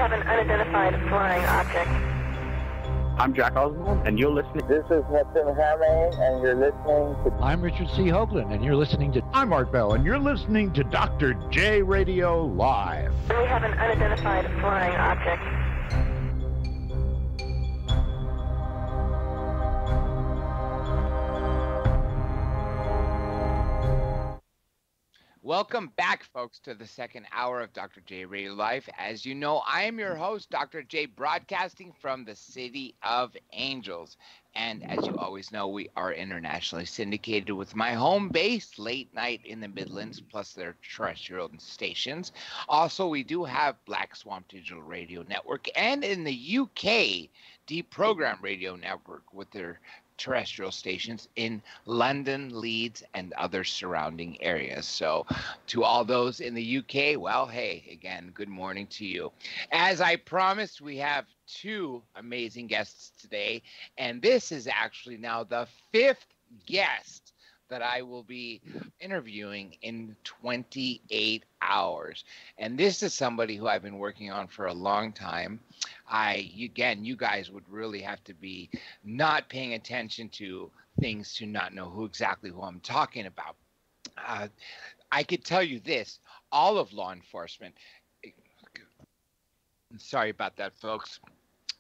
have an unidentified flying object. I'm Jack Oswald, and you're listening. This is Mr. Hammer, and you're listening to... I'm Richard C. Hoagland, and you're listening to... I'm Art Bell, and you're listening to Dr. J Radio Live. We have an unidentified flying object. Welcome back, folks, to the second hour of Dr. J Radio Live. As you know, I am your host, Dr. J, broadcasting from the City of Angels. And as you always know, we are internationally syndicated with my home base late night in the Midlands, plus their terrestrial stations. Also, we do have Black Swamp Digital Radio Network, and in the UK, Deep Program Radio Network with their terrestrial stations in London, Leeds, and other surrounding areas. So to all those in the UK, well, hey, again, good morning to you. As I promised, we have two amazing guests today, and this is actually now the fifth guest that I will be interviewing in 28 hours. And this is somebody who I've been working on for a long time. You guys would really have to be not paying attention to things to not know who I'm talking about. I could tell you this, all of law enforcement, sorry about that, folks.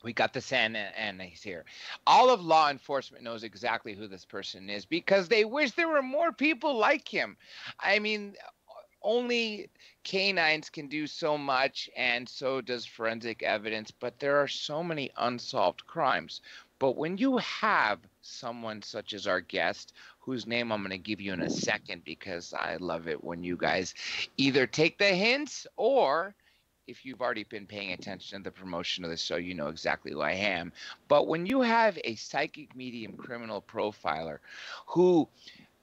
We got the Santa and he's here. All of law enforcement knows exactly who this person is because they wish there were more people like him. I mean, only canines can do so much, and so does forensic evidence, but there are so many unsolved crimes. But when you have someone such as our guest, whose name I'm going to give you in a second because I love it when you guys either take the hints or, if you've already been paying attention to the promotion of the show, you know exactly who I am. But when you have a psychic medium criminal profiler who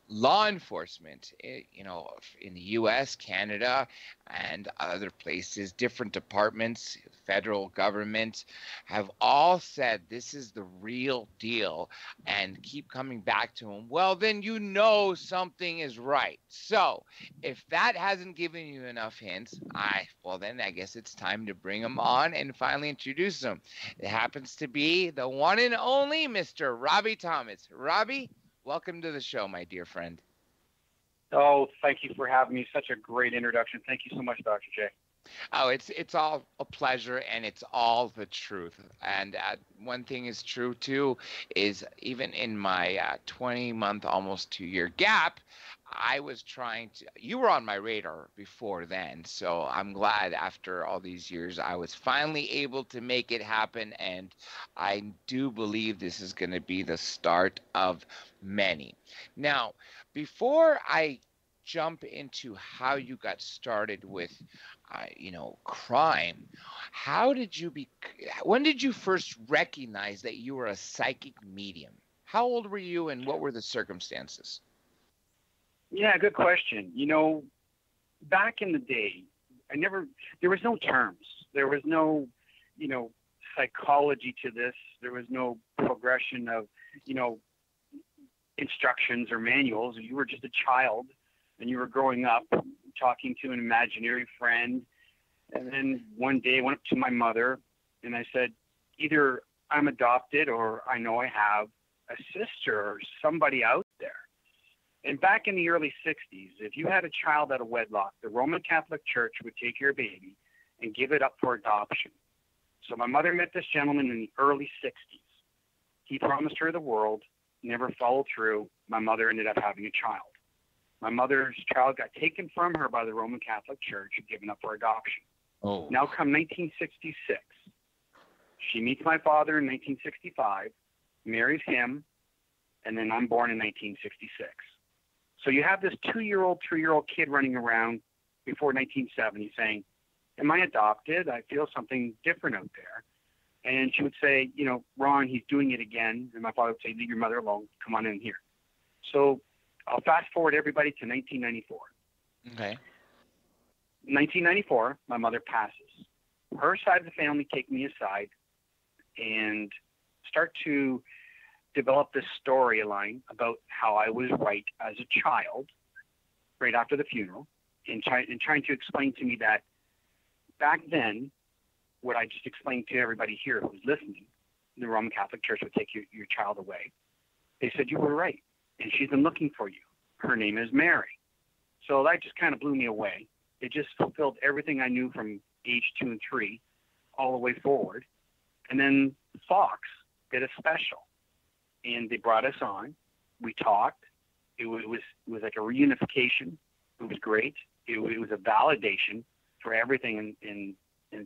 law enforcement, in the U.S., Canada, and other places, different departments, federal government, have all said this is the real deal and keep coming back to him, well, then you know something is right. So if that hasn't given you enough hints, then I guess it's time to bring him on and finally introduce him. It happens to be the one and only Mr. Robbie Thomas. Robbie, welcome to the show, my dear friend. Oh, thank you for having me. Such a great introduction. Thank you so much, Dr. J. Oh, it's all a pleasure, and it's all the truth. And one thing is true, too, is even in my 20-month, almost 2-year gap, I was trying to – you were on my radar before then, so I'm glad after all these years I was finally able to make it happen, and I do believe this is going to be the start of many. Now, before I jump into how you got started with crime, when did you first recognize that you were a psychic medium? How old were you, and what were the circumstances? Yeah, good question. Back in the day, there was no terms. There was no, psychology to this. There was no progression of, instructions or manuals. You were just a child, and you were growing up talking to an imaginary friend. And then one day I went up to my mother and I said, either I'm adopted or I know I have a sister or somebody out there. And back in the early 60s, if you had a child out of wedlock, the Roman Catholic Church would take your baby and give it up for adoption. So my mother met this gentleman in the early 60s. He promised her the world, never followed through. My mother ended up having a child. My mother's child got taken from her by the Roman Catholic Church and given up for adoption. Oh. Now come 1966. She meets my father in 1965, marries him, and then I'm born in 1966. So you have this 2-year-old, 3-year-old kid running around before 1970 saying, am I adopted? I feel something different out there. And she would say, Ron, he's doing it again. And my father would say, leave your mother alone. Come on in here. So I'll fast forward everybody to 1994. Okay. 1994, my mother passes. Her side of the family take me aside and start to develop this storyline about how I was right as a child, right after the funeral, and trying to explain to me that back then, what I just explained to everybody here who's listening, the Roman Catholic Church would take your child away. They said, you were right, and she's been looking for you. Her name is Mary. So that just kind of blew me away. It just fulfilled everything I knew from age 2 and 3 all the way forward. And then Fox did a special, and they brought us on. We talked. It was like a reunification. It was great. It was a validation for everything and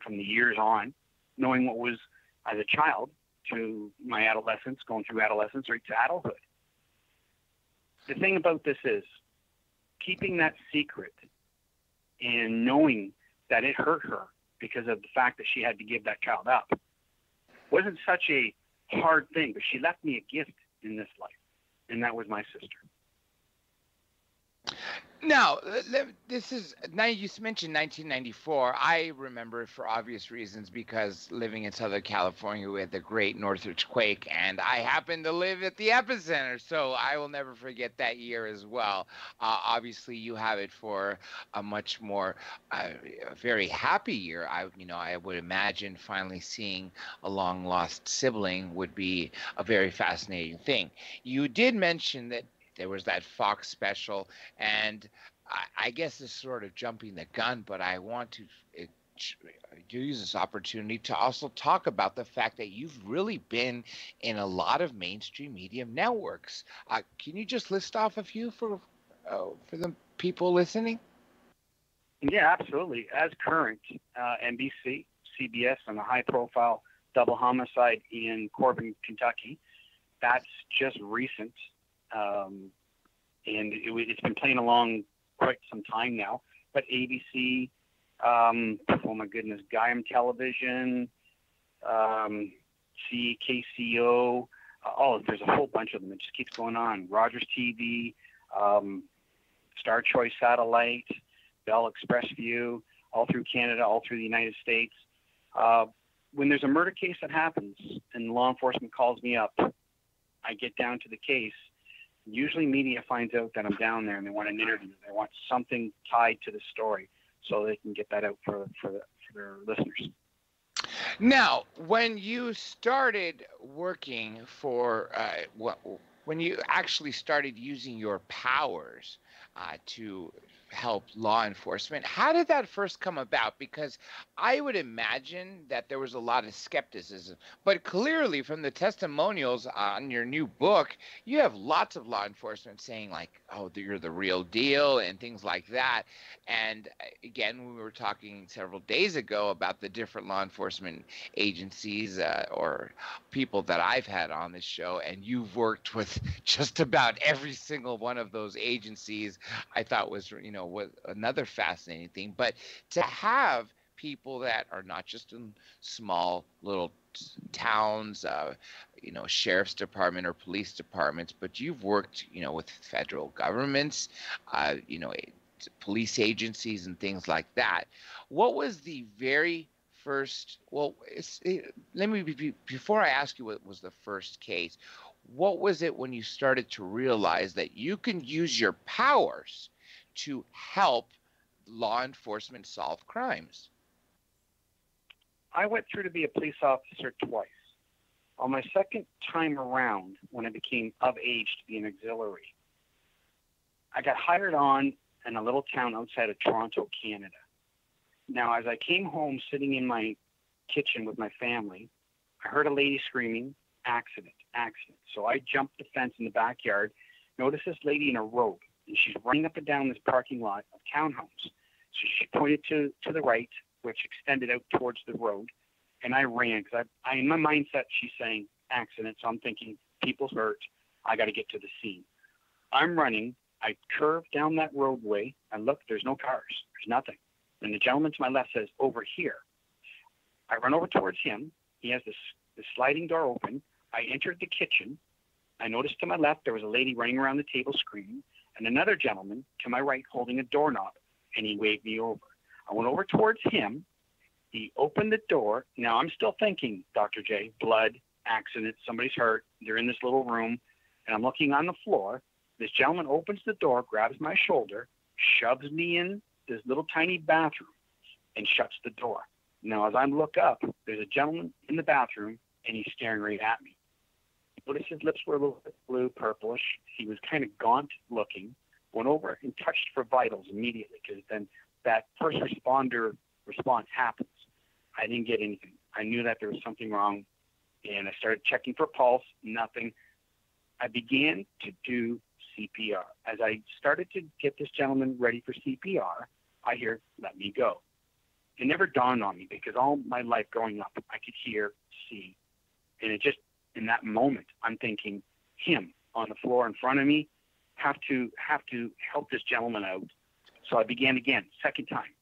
from the years on, knowing what was as a child to my adolescence, going through adolescence right to adulthood. The thing about this is keeping that secret and knowing that it hurt her because of the fact that she had to give that child up wasn't such a hard thing, but she left me a gift in this life, and that was my sister. Now, this is, now you mentioned 1994. I remember it for obvious reasons because living in Southern California, we had the great Northridge quake, and I happened to live at the epicenter, so I will never forget that year as well. Obviously, you have it for a much more, very happy year. I would imagine finally seeing a long-lost sibling would be a very fascinating thing. You did mention that there was that Fox special, and I guess this is sort of jumping the gun, but I want to use this opportunity to also talk about the fact that you've really been in a lot of mainstream media networks. Can you just list off a few for the people listening? Yeah, absolutely. As current, NBC, CBS, and a high-profile double homicide in Corbin, Kentucky. That's just recent. And it's been playing along quite some time now. But ABC, oh my goodness, GAIAM Television, CKCO, there's a whole bunch of them. It just keeps going on. Rogers TV, StarChoice Satellite, Bell Expressview, all through Canada, all through the United States. When there's a murder case that happens and law enforcement calls me up, I get down to the case. Usually media finds out that I'm down there and they want an interview. They want something tied to the story so they can get that out for their listeners. Now, when you started working for, when you actually started using your powers to help law enforcement, how did that first come about? Because I would imagine that there was a lot of skepticism, but clearly from the testimonials on your new book, you have lots of law enforcement saying like, oh, you're the real deal and things like that. And again, we were talking several days ago about the different law enforcement agencies or people that I've had on this show, and you've worked with just about every single one of those agencies. I thought was, was another fascinating thing. But to have people that are not just in small little towns, sheriff's department or police departments, but you've worked, with federal governments, police agencies and things like that. What was the very first, before I ask you what was the first case, what was it when you started to realize that you can use your powers to help law enforcement solve crimes? I went through to be a police officer twice. On my second time around, when I became of age to be an auxiliary, I got hired on in a little town outside of Toronto, Canada. Now, as I came home sitting in my kitchen with my family, I heard a lady screaming, accident, accident. So I jumped the fence in the backyard, noticed this lady in a robe, and she's running up and down this parking lot of townhomes. So she pointed to the right, which extended out towards the road, and I ran because I in my mindset, she's saying accident. So I'm thinking, people's hurt. I got to get to the scene. I'm running. I curve down that roadway. I look. There's no cars. There's nothing. And the gentleman to my left says, over here. I run over towards him. He has this sliding door open. I entered the kitchen. I noticed to my left there was a lady running around the table screaming, and another gentleman to my right holding a doorknob, and he waved me over. I went over towards him. He opened the door. Now I'm still thinking, Dr. J, blood, accident, somebody's hurt. They're in this little room, and I'm looking on the floor. This gentleman opens the door, grabs my shoulder, shoves me in this little tiny bathroom, and shuts the door. Now, as I look up, there's a gentleman in the bathroom, and he's staring right at me. Notice his lips were a little bit blue, purplish. He was kind of gaunt looking. Went over and touched for vitals immediately, because then that first responder response happens. I didn't get anything. I knew that there was something wrong, and I started checking for pulse, nothing. I began to do CPR. As I started to get this gentleman ready for CPR, I hear, "Let me go." It never dawned on me, because all my life growing up, I could hear, see, and it just, in that moment, I'm thinking, him on the floor in front of me, have to help this gentleman out. So I began again, second time,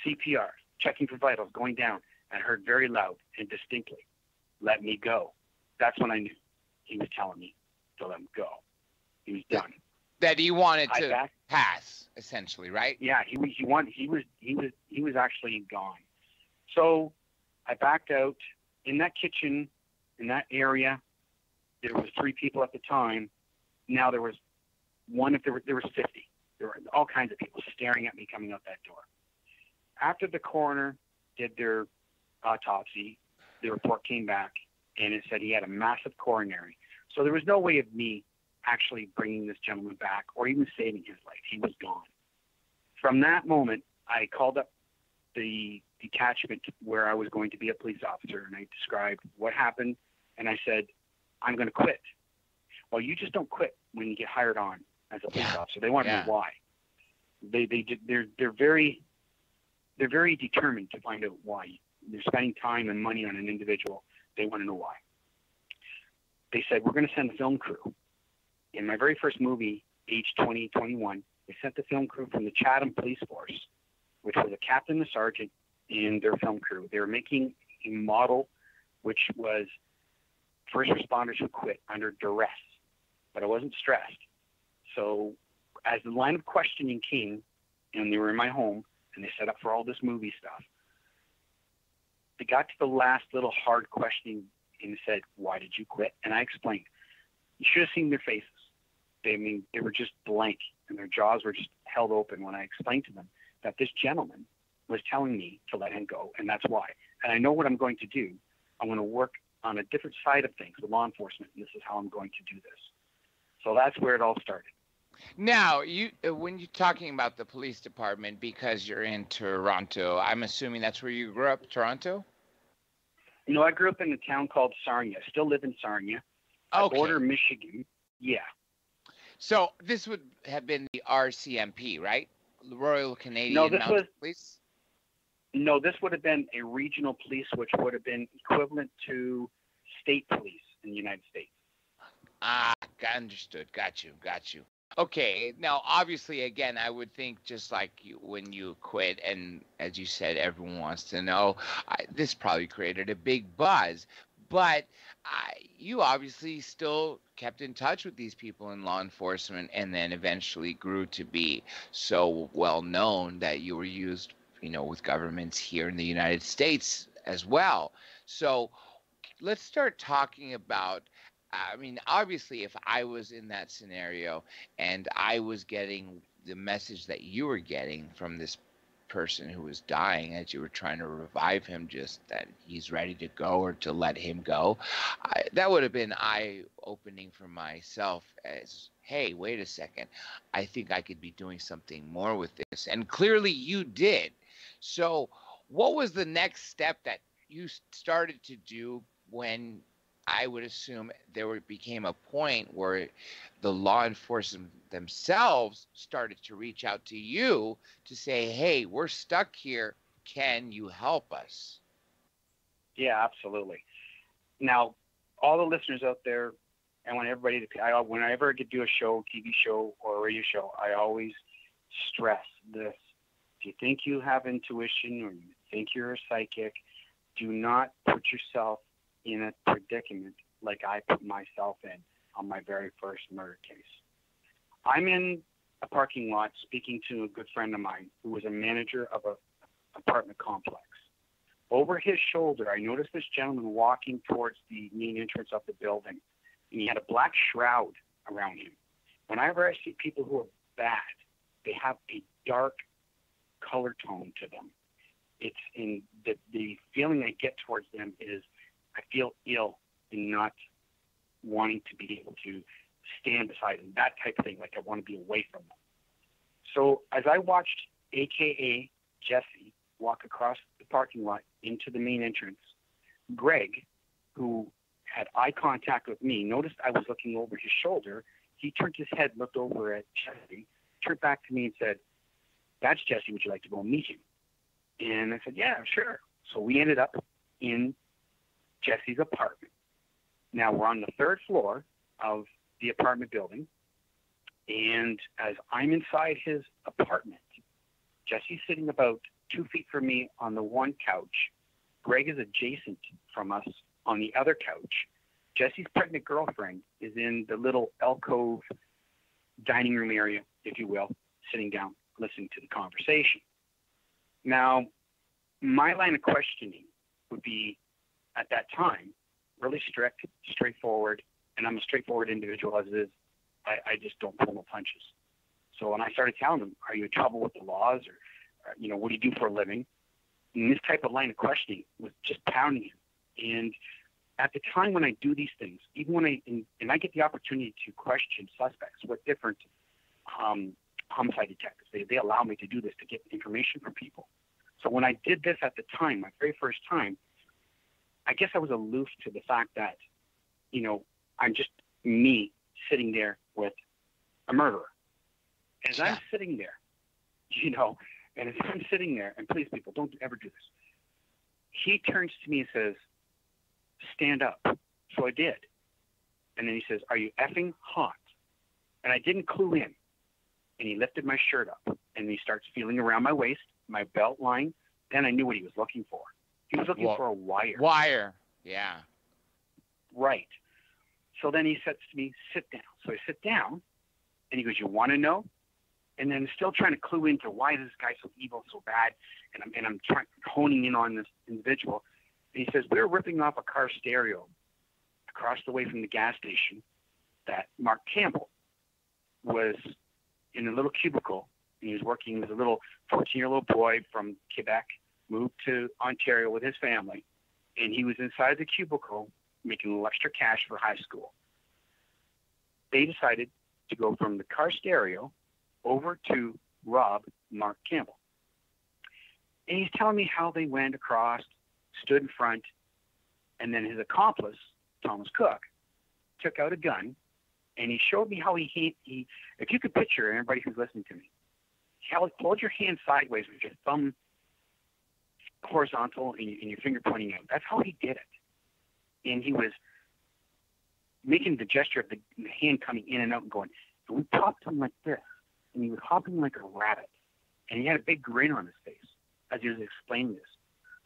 CPR, checking for vitals, going down, and I heard very loud and distinctly, "Let me go." That's when I knew he was telling me to let him go. He was done. That he wanted to pass, essentially, right? Yeah, he was actually gone. So I backed out. In that kitchen, in that area, there was 3 people at the time. Now there was there was 50. There were all kinds of people staring at me coming out that door. After the coroner did their autopsy, the report came back, and it said he had a massive coronary. So there was no way of me actually bringing this gentleman back or even saving his life. He was gone. From that moment, I called up the detachment where I was going to be a police officer, and I described what happened, and I said, "I'm going to quit." Well, you just don't quit when you get hired on as a police officer. They want to know why. They're very determined to find out why. They're spending time and money on an individual. They want to know why. They said, "We're going to send a film crew." In my very first movie, age 20, 21, they sent the film crew from the Chatham Police Force, which was a captain, a sergeant, and their film crew. They were making a model which was first responders who quit under duress, but I wasn't stressed. So as the line of questioning came, and they were in my home, and they set up for all this movie stuff, they got to the last little hard questioning and said, "Why did you quit?" And I explained. You should have seen their faces. They were just blank, and their jaws were just held open when I explained to them that this gentleman was telling me to let him go, and that's why. And I know what I'm going to do. I'm going to work on a different side of things with law enforcement, and this is how I'm going to do this. So that's where it all started. Now, when you're talking about the police department, because you're in Toronto, I'm assuming that's where you grew up, Toronto? No, I grew up in a town called Sarnia. I still live in Sarnia. Okay. Border Michigan. Yeah. So this would have been the RCMP, right? The Royal Canadian Mounted Police? No, this would have been a regional police, which would have been equivalent to state police in the United States. Ah, understood. Got you. Okay. Now, obviously, again, I would think just like when you quit, and as you said, everyone wants to know, this probably created a big buzz. But you obviously still kept in touch with these people in law enforcement, and then eventually grew to be so well known that you were used, with governments here in the United States as well. So let's start talking about, obviously, if I was in that scenario and I was getting the message that you were getting from this person who was dying as you were trying to revive him, just that he's ready to go or to let him go, that would have been eye-opening for myself as, hey, wait a second, I think I could be doing something more with this. And clearly you did. So what was the next step that you started to do when I would assume became a point where the law enforcement themselves started to reach out to you to say, hey, we're stuck here. Can you help us? Yeah, absolutely. Now, all the listeners out there, I want everybody to, whenever I could do a show, TV show, or a radio show, I always stress this. If you think you have intuition or you think you're a psychic, do not put yourself in a predicament like I put myself in on my very first murder case. I'm in a parking lot speaking to a good friend of mine who was a manager of an apartment complex. Over his shoulder, I noticed this gentleman walking towards the main entrance of the building, and he had a black shroud around him. Whenever I see people who are bad, they have a dark color tone to them. it's in the feeling I get towards them is I feel ill in not wanting to be able to stand beside them, that type of thing, like I want to be away from them. So as I watched AKA Jesse walk across the parking lot into the main entrance, Greg, who had eye contact with me, noticed I was looking over his shoulder. He turned his head, looked over at Jesse, turned back to me and said, "That's Jesse, would you like to go and meet him?" And I said, "Yeah, sure." So we ended up in Jesse's apartment. Now we're on the third floor of the apartment building, and as I'm inside his apartment, Jesse's sitting about 2 feet from me on the one couch. Greg is adjacent from us on the other couch. Jesse's pregnant girlfriend is in the little alcove dining room area, if you will, sitting down, listening to the conversation. Now, my line of questioning would be, at that time, really strict, straightforward, and I'm a straightforward individual as it is. I just don't pull no punches. So when I started telling them, "Are you in trouble with the laws?" or what do you do for a living? And this type of line of questioning was just pounding him. And at the time when I do these things, even when I get the opportunity to question suspects with different homicide detectives, they allow me to do this to get information from people. So when I did this at the time, my very first time, I guess I was aloof to the fact that, I'm just me sitting there with a murderer. As I'm sitting there, and as I'm sitting there, and please, people, don't ever do this, he turns to me and says, "Stand up." So I did. And then he says, "Are you effing hot?" And I didn't clue in. And he lifted my shirt up, and he starts feeling around my waist, my belt line. Then I knew what he was looking for. He was looking for a wire. Wire, yeah. Right. So then he says to me, "Sit down." So I sit down, and he goes, "You want to know?" And then still trying to clue into why is this guy so evil, so bad, and I'm honing in on this individual. And he says, "We were ripping off a car stereo across the way from the gas station that Mark Campbell was in a little cubicle. And he was working as a little 14-year-old boy from Quebec, moved to Ontario with his family, and he was inside the cubicle making a little extra cash for high school. They decided to go from the car stereo over to rob Mark Campbell. And he's telling me how they went across, stood in front, and then his accomplice, Thomas Cook, took out a gun, and he showed me how he if you could picture, everybody who's listening to me, hold your hand sideways with your thumb horizontal and your finger pointing out. That's how he did it. And he was making the gesture of the hand coming in and out and going, and we popped him like this, and he was hopping like a rabbit, and he had a big grin on his face as he was explaining this.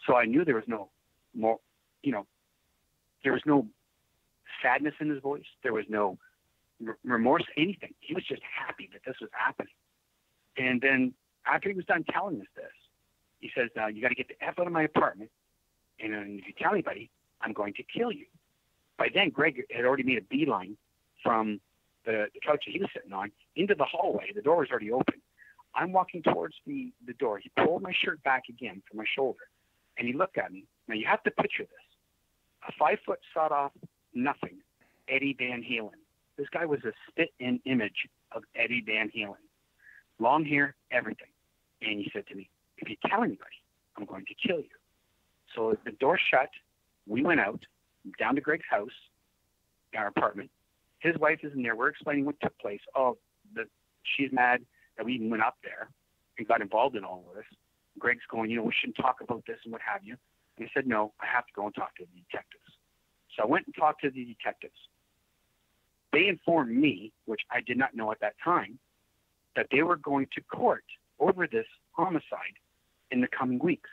So I knew there was no more, there was no sadness in his voice. There was no remorse, anything. He was just happy that this was happening. And then after he was done telling us this, he says, "Now you got to get the F out of my apartment, and if you tell anybody, I'm going to kill you." By then, Greg had already made a beeline from the couch that he was sitting on into the hallway. The door was already open. I'm walking towards the door. He pulled my shirt back again from my shoulder, and he looked at me. Now, you have to picture this. A 5-foot sawed-off nothing, Eddie Van Halen. This guy was a spit-in image of Eddie Van Halen. Long hair, everything. And he said to me, "If you tell anybody, I'm going to kill you." So the door shut. We went out, down to Greg's house, our apartment. His wife is in there. We're explaining what took place. She's mad that we even went up there and got involved in all of this. Greg's going, "We shouldn't talk about this and what have you." And I said, "No, I have to go and talk to the detectives." So I went and talked to the detectives. They informed me, which I did not know at that time, that they were going to court over this homicide in the coming weeks.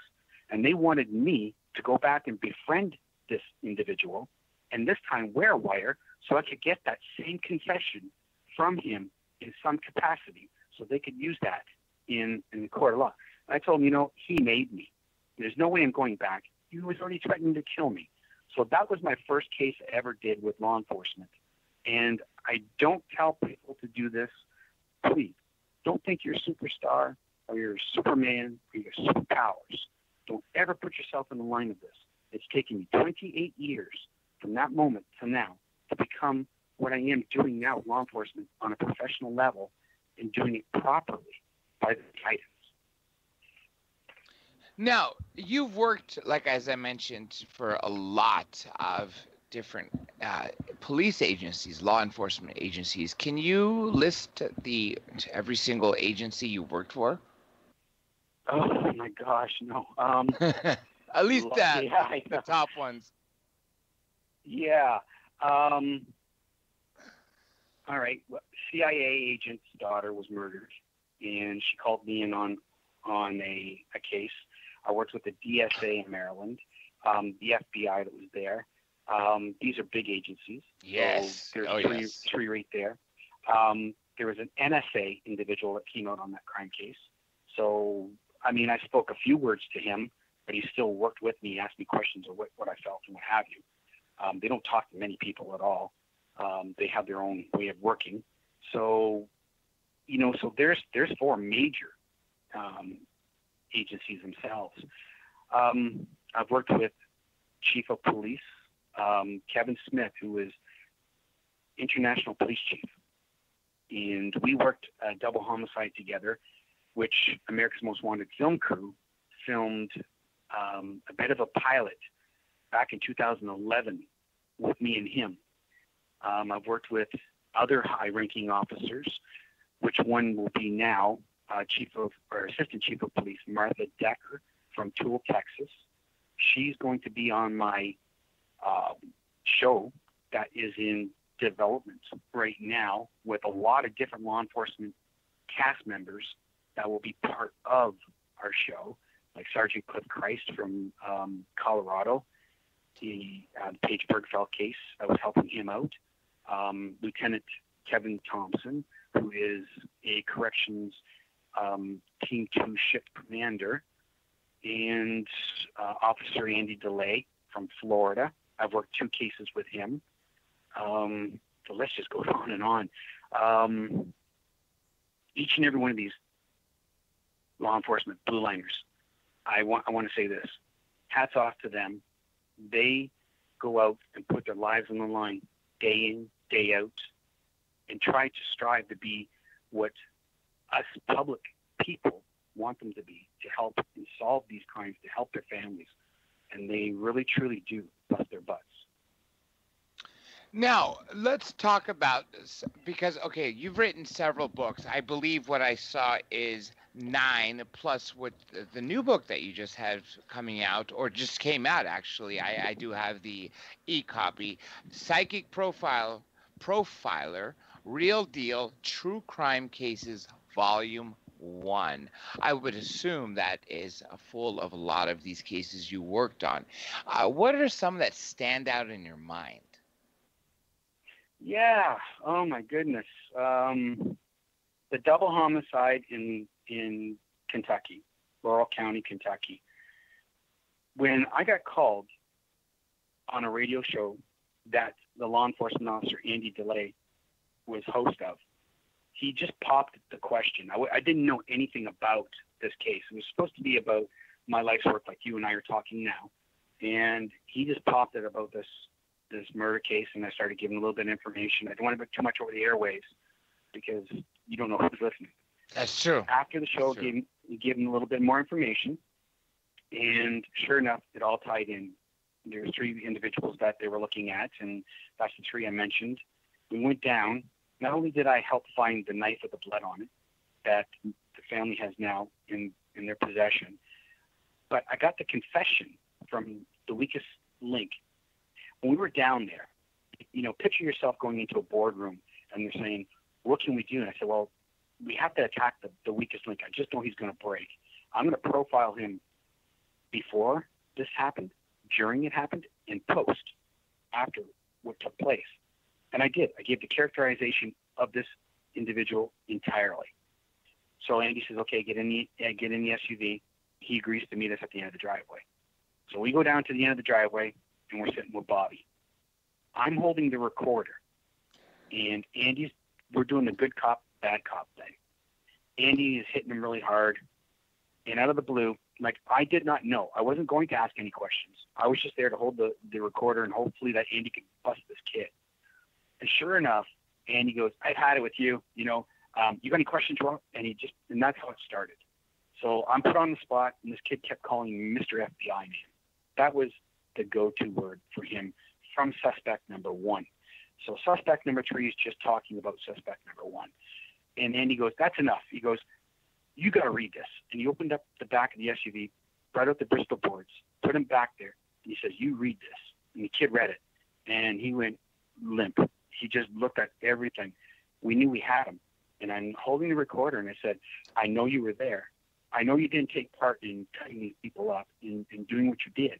And they wanted me to go back and befriend this individual and this time wear a wire so I could get that same confession from him in some capacity so they could use that in the court of law. And I told him, he made me. There's no way I'm going back. He was already threatening to kill me. So that was my first case I ever did with law enforcement. And I don't tell people to do this. Please, don't think you're a superstar or you're Superman or your superpowers. Don't ever put yourself in the line of this. It's taken me 28 years from that moment to now to become what I am doing now with law enforcement on a professional level and doing it properly by the guidance. Now, you've worked, like as I mentioned, for a lot of different police agencies, law enforcement agencies. Can you list every single agency you worked for? Oh my gosh, no. At least that, yeah, the top ones. Yeah. All right. Well, CIA agent's daughter was murdered, and she called me in on a case. I worked with the DSA in Maryland, the FBI that was there. These are big agencies. Yes. So there's three right there. There was an NSA individual that came out on that crime case. So, I mean, I spoke a few words to him, but he still worked with me, asked me questions of what I felt and what have you. They don't talk to many people at all. They have their own way of working. So, so there's four major agencies themselves. I've worked with Chief of Police, Kevin Smith, who is International Police Chief. And we worked a double homicide together, which America's Most Wanted film crew filmed a bit of a pilot back in 2011 with me and him. I've worked with other high-ranking officers, which one will be now Assistant Chief of Police Martha Decker from To Al, Texas. She's going to be on my show that is in development right now with a lot of different law enforcement cast members that will be part of our show, like Sergeant Cliff Christ from Colorado, the Paige Bergfeld case. I was helping him out. Lieutenant Kevin Thompson, who is a corrections Team 2 ship commander, and Officer Andy DeLay from Florida. I've worked 2 cases with him. The list just goes on and on. Each and every one of these law enforcement blue liners, I want to say this. Hats off to them. They go out and put their lives on the line day in, day out, and try to strive to be what us public people want them to be, to help and solve these crimes, to help their families. And they really, truly do bust their butts. Now, let's talk about this because, okay, you've written several books. I believe what I saw is 9 plus what the new book that you just had coming out, or just came out, actually. I do have the e-copy. Psychic Profiler, Real Deal, True Crime Cases, Volume 1. I would assume that is full of a lot of these cases you worked on. What are some that stand out in your mind? Yeah. Oh my goodness. The double homicide in Kentucky, Laurel County, Kentucky. When I got called on a radio show that the law enforcement officer Andy DeLay was host of, he just popped the question. I didn't know anything about this case. It was supposed to be about my life's work, like you and I are talking now. And he just popped it about this murder case, and I started giving a little bit of information. I don't want to put too much over the airwaves because you don't know who's listening. That's true. After the show, gave him a little bit more information, and sure enough, it all tied in. There were 3 individuals that they were looking at, and that's the 3 I mentioned. We went down. Not only did I help find the knife with the blood on it that the family has now in their possession, but I got the confession from the weakest link. When we were down there, picture yourself going into a boardroom and they're saying, what can we do? And I said, well, we have to attack the weakest link. I just know he's going to break. I'm going to profile him before this happened, during it happened, and post after what took place. And I did. I gave the characterization of this individual entirely. So Andy says, okay, get in the SUV. He agrees to meet us at the end of the driveway. So we go down to the end of the driveway, and we're sitting with Bobby. I'm holding the recorder, and we're doing the good cop, bad cop thing. Andy is hitting him really hard, and out of the blue, Like, I did not know. I wasn't going to ask any questions. I was just there to hold the recorder and hopefully that Andy could bust this kid. And sure enough, Andy goes, I've had it with you. You know, you got any questions, Rob? And that's how it started. So I'm put on the spot, and this kid kept calling me Mr. FBI man. That was the go-to word for him from suspect number 1. So suspect number 3 is just talking about suspect number 1. And Andy goes, that's enough. He goes, you got to read this. And he opened up the back of the SUV, brought out the Bristol boards, put them back there, and he says, you read this. And the kid read it, and he went limp. He just looked at everything. We knew we had him. And I'm holding the recorder, and I said, I know you were there. I know you didn't take part in cutting these people up and doing what you did,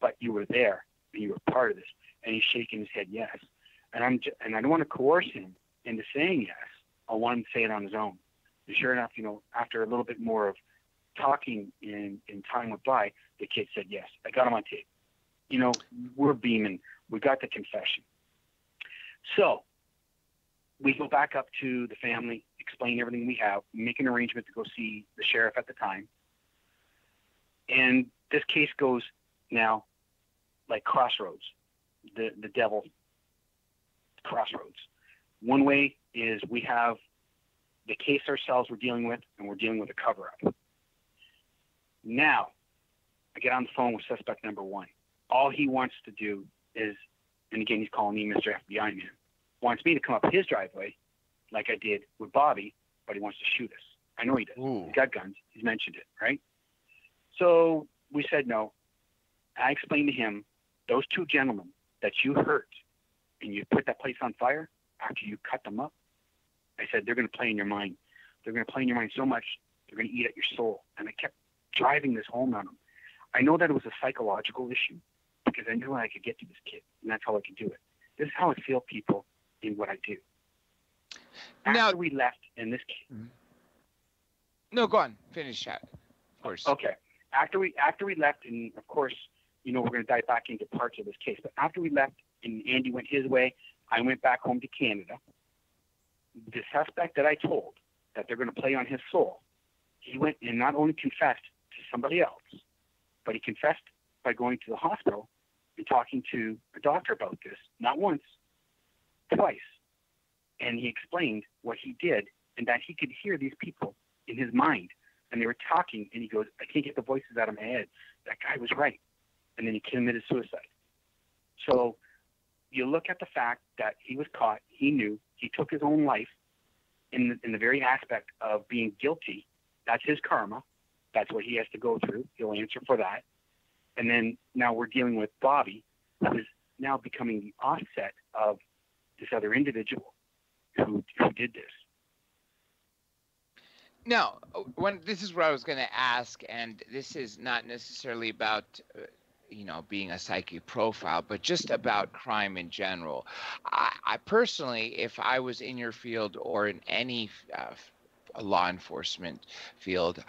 but you were there, and you were part of this. And he's shaking his head, yes. And I don't want to coerce him into saying yes. I want him to say it on his own. And sure enough, you know, after a little bit more of talking and time went by, the kid said yes. I got him on tape. You know, we're beaming. We got the confession. So we go back up to the family, explain everything we have, make an arrangement to go see the sheriff at the time. And this case goes now like crossroads, the devil crossroads. One way is we have the case ourselves we're dealing with, and we're dealing with a cover-up. Now, I get on the phone with suspect number 1. All he wants to do is, and again, he's calling me Mr. FBI man, wants me to come up his driveway like I did with Bobby, but he wants to shoot us. I know he does. Ooh. He's got guns. He's mentioned it, right? So we said no. I explained to him, those 2 gentlemen that you hurt and you put that place on fire after you cut them up, I said, they're going to play in your mind. They're going to play in your mind so much, they're going to eat at your soul. And I kept driving this home on him. I know that it was a psychological issue because I knew I could get to this kid, and that's how I could do it. This is how I feel people in what I do. After we left, and this kid... No, go on. Finish that, of course. Okay. After we left, and of course, you know, we're going to dive back into parts of this case, but after we left and Andy went his way, I went back home to Canada. The suspect that I told that they're going to play on his soul, he went and not only confessed to somebody else, but he confessed by going to the hospital and talking to a doctor about this, not once, twice. And he explained what he did and that he could hear these people in his mind. And they were talking, and he goes, I can't get the voices out of my head. That guy was right. And then he committed suicide. So you look at the fact that he was caught, he knew, he took his own life in the very aspect of being guilty. That's his karma. That's what he has to go through. He'll answer for that. And then now we're dealing with Bobby, who is now becoming the offset of this other individual who did this. Now, this is what I was going to ask, and this is not necessarily about, being a psychic profile, but just about crime in general. I personally, if I was in your field or in any law enforcement field,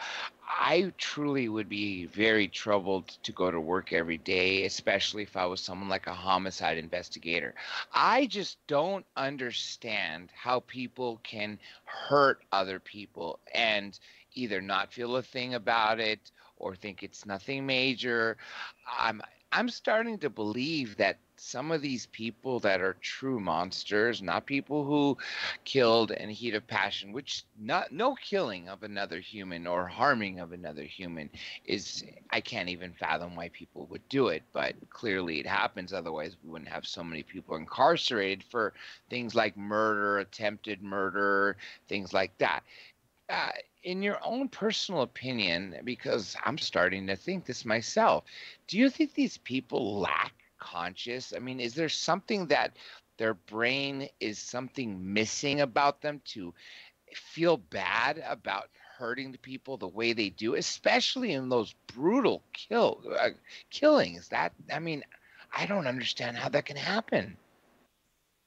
I truly would be very troubled to go to work every day, especially if I was someone like a homicide investigator. I just don't understand how people can hurt other people and either not feel a thing about it or think it's nothing major. I'm starting to believe that some of these people that are true monsters, not people who killed in heat of passion, which no killing of another human or harming of another human is, I can't even fathom why people would do it, but clearly it happens. Otherwise we wouldn't have so many people incarcerated for things like murder, attempted murder, things like that. In your own personal opinion, because I'm starting to think this myself, do you think these people lack conscious? I mean, is there something that their brain is something missing about them to feel bad about hurting the people the way they do, especially in those brutal killings? I don't understand how that can happen.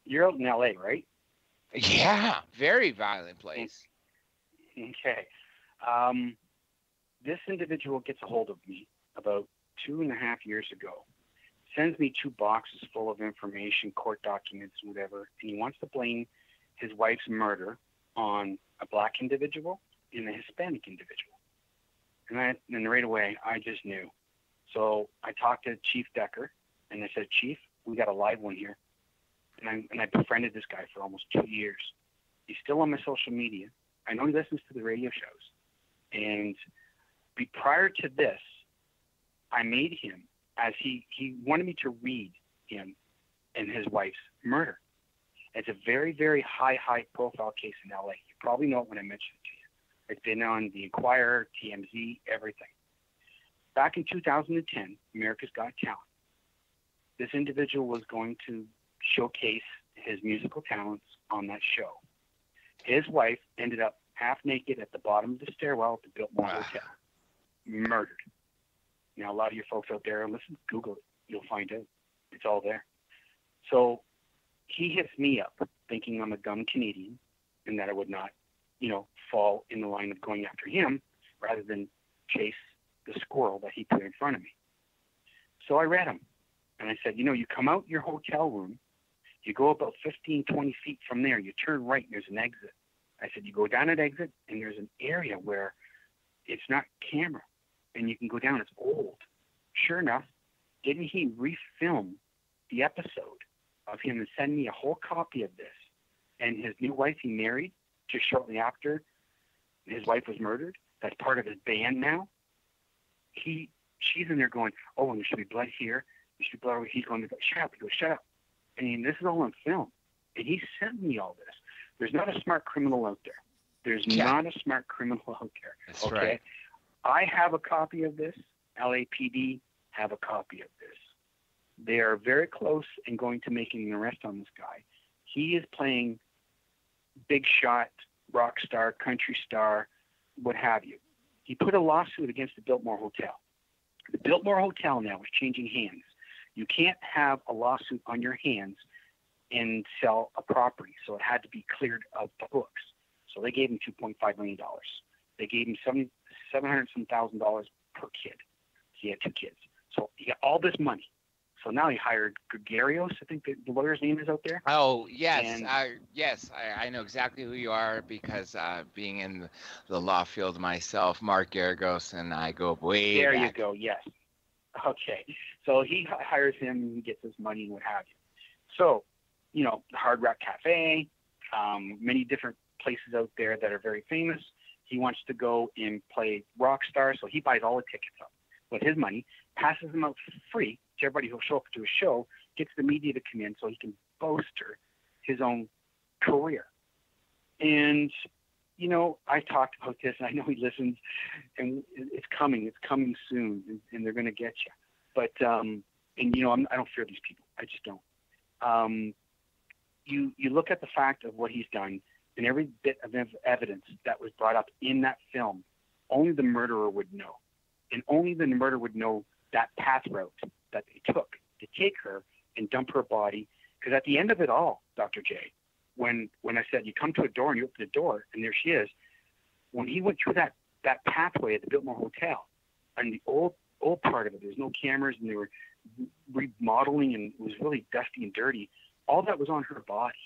You're out in LA, right? Yeah, very violent place. Okay. This individual gets a hold of me about 2.5 years ago, sends me 2 boxes full of information, court documents, whatever, and he wants to blame his wife's murder on a black individual and a Hispanic individual. And right away, I just knew. So I talked to Chief Decker, and I said, Chief, we got a live one here. And I befriended this guy for almost 2 years. He's still on my social media. I know he listens to the radio shows. And prior to this, I made him, as he wanted me to read him and his wife's murder. It's a very, very high profile case in LA. You probably know it when I mention it to you. It's been on the Inquirer, TMZ, everything. Back in 2010, America's Got Talent. This individual was going to showcase his musical talents on that show. His wife ended up half naked at the bottom of the stairwell at the Biltmore Hotel. Murdered. Now, a lot of you folks out there, listen, Google it. You'll find out. It's all there. So he hits me up thinking I'm a dumb Canadian and that I would not, fall in the line of going after him rather than chase the squirrel that he put in front of me. So I read him. And I said, you come out your hotel room, you go about 15, 20 feet from there, you turn right, and there's an exit. I said, you go down that exit, and there's an area where it's not camera, and you can go down. It's old. Sure enough, didn't he refilm the episode of him and send me a whole copy of this? And his new wife he married just shortly after his wife was murdered. That's part of his band now. She's in there going, oh, and there should be blood here. There should be blood over here. He's going to go, shut up. He goes, shut up. I mean, this is all on film. And he sent me all this. There's not a smart criminal out there. There's not a smart criminal out there. That's okay? right. I have a copy of this. LAPD have a copy of this. They are very close in going to making an arrest on this guy. He is playing big shot, rock star, country star, what have you. He put a lawsuit against the Biltmore Hotel. The Biltmore Hotel now is changing hands. You can't have a lawsuit on your hands and sell a property. So it had to be cleared of the books. So they gave him $2.5 million. They gave him $700,000 per kid. He had 2 kids. So he got all this money. So now he hired Gregarios, I think the lawyer's name is out there. Oh, yes. I know exactly who you are because being in the law field myself, Mark Garagos and I go way There back. you go, yes. Okay. So he hires him and he gets his money and what have you. So, the Hard Rock Cafe, many different places out there that are very famous. He wants to go and play rock star, so he buys all the tickets up with his money, passes them out for free to everybody who'll show up to his show, gets the media to come in so he can bolster his own career. And, I talked about this, and I know he listens, and it's coming soon, and they're going to get you. But, I don't fear these people. I just don't. You look at the fact of what he's done, and every bit of evidence that was brought up in that film, only the murderer would know. And only the murderer would know that path route that they took to take her and dump her body. Because at the end of it all, Dr. J, when I said you come to a door and you open the door and there she is, when he went through that pathway at the Biltmore Hotel, and the old part of it, there's no cameras and they were remodeling and it was really dusty and dirty. All that was on her body.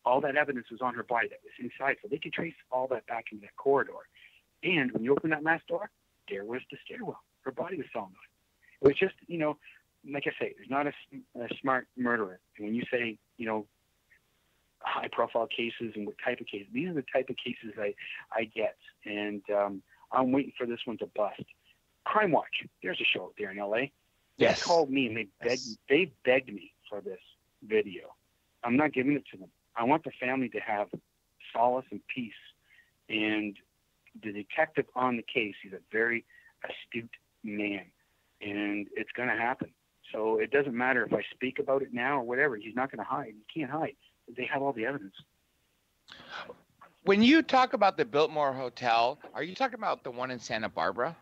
All that evidence was on her body that was inside. So they could trace all that back into that corridor. And when you open that last door, there was the stairwell. Her body was falling on. It was just, like I say, there's not a smart murderer. And when you say, high-profile cases and what type of cases, these are the type of cases I get. And I'm waiting for this one to bust. Crime Watch, there's a show out there in L.A. Yes. They called me and they begged me for this video. I'm not giving it to them. I want the family to have solace and peace. And the detective on the case, he's a very astute man, and it's going to happen. So it doesn't matter if I speak about it now or whatever. He's not going to hide. He can't hide. They have all the evidence. When you talk about the Biltmore Hotel, are you talking about the one in Santa Barbara?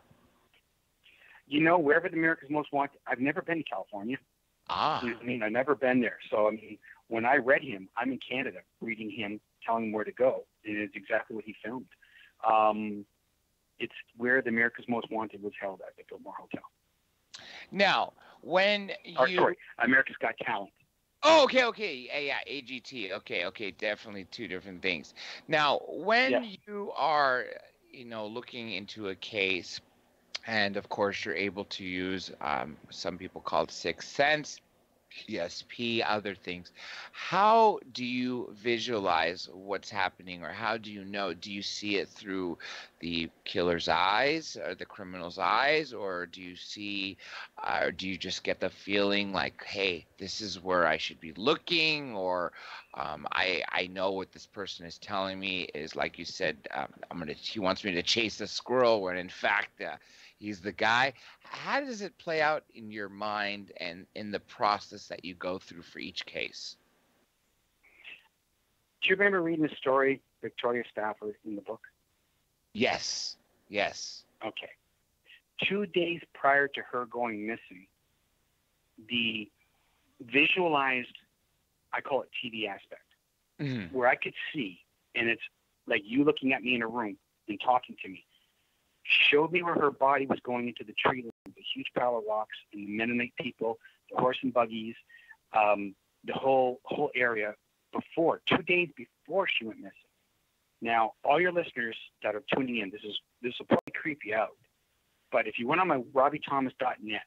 Wherever the America's Most Wanted, I've never been to California. I've never been there. So, when I read him, I'm in Canada reading him, telling him where to go. And it's exactly what he filmed. It's where the America's Most Wanted was held at the Biltmore Hotel. Now, America's Got Talent. Oh, okay. Yeah, AGT. Okay, definitely 2 different things. Now, when you are, looking into a case, And of course, you're able to use some people call it sixth sense, ESP, other things. How do you visualize what's happening, or how do you know? Do you see it through the killer's eyes or the criminal's eyes, or do you see, or do you just get the feeling like, hey, this is where I should be looking, or I know what this person is telling me is, like you said, he wants me to chase a squirrel, when in fact he's the guy. How does it play out in your mind and in the process that you go through for each case? Do you remember reading the story, Victoria Stafford, in the book? Yes. Yes. Okay. 2 days prior to her going missing, the visualized, I call it TV aspect, where I could see, and it's like you looking at me in a room and talking to me, showed me where her body was going into the tree, the huge pile of rocks, and the Mennonite people, the horse and buggies, the whole area before, 2 days before she went missing. Now, all your listeners that are tuning in, this will probably creep you out, but if you went on my robbiethomas.net